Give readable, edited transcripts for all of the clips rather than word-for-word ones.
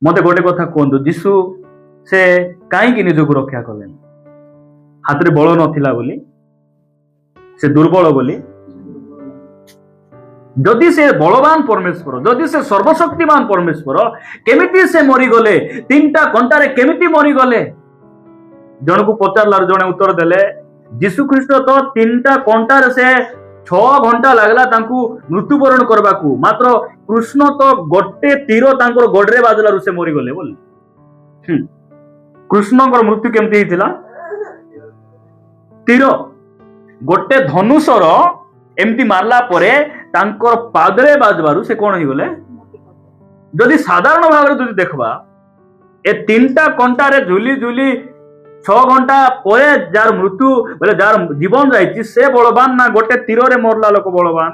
मते गोटे कथा कहतु जीशु से कहीं निजक रक्षा कले हाथ में बल नथिला बोली से दुर्बल बोली जदि से बलवान परमेश्वर जदि से सर्वशक्तिमान परमेश्वर केमिति से मरीगले 3टा कंटारे केमिति मरीगले जन को पचार जने उत्तर देले जीशु ख्रीस्ट तो 3टा कंटार से 6 घंटा लगला तांकू मृत्युवरण करबाकू मात्र कृष्ण तो गोटे तीर तांकर गोडरे बाजलारू से मरीगले बोली कृष्ण मृत्यु केमती हिथिला तीर गोटे धनुषर एमती मारला परे तांकर पादरे बाजबारू से कौन गले जदि साधारण भाव में देखबा ए 3टा कंटारे झुली झुली 6 घंटा परे जार मृत्यु बोले जार जीवन जाइछि से बलवान ना गोटे तीर रे मरला लोक बलवान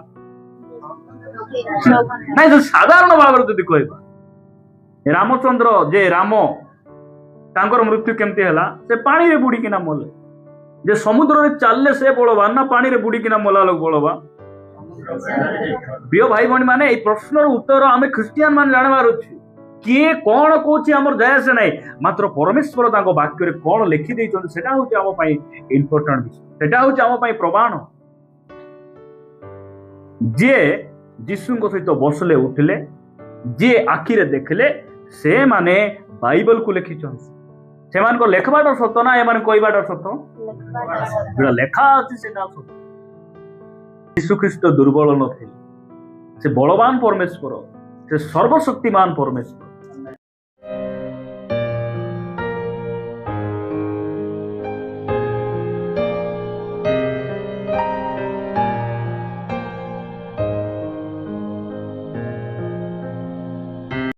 नहीं जो साधारण भाव में जदि कहबा रामचंद्र जे राम तांकर मृत्यु केमती हैला से पानी रे बुड़ी किना मले जे समुद्र रे चलले से बलवान ना पानी रे बुड़ी किना मला लोक बलवान प्रिय भाई भणी माने प्रश्न उत्तर आम ख्रिस्टियान मान जानवर अच्छे किए कौन कौच आम जाए से नहीं मात्र परमेश्वर वाक्य कौन लिखि सेटा हूँ आम इम्पोर्टाट विषय सेटा हूँ आम प्रमाण जे जीशु सहित बसले उठिले जे आखिरे देखले से माने बाइबल को लिखिछन से मान को लेखबाटा सत ना एमान कहबाटा सत लेखा अछि सेटा सत यीशु ख्रीष्ट दुर्बल नथिले से बलवान परमेश्वर से सर्वशक्तिमान परमेश्वर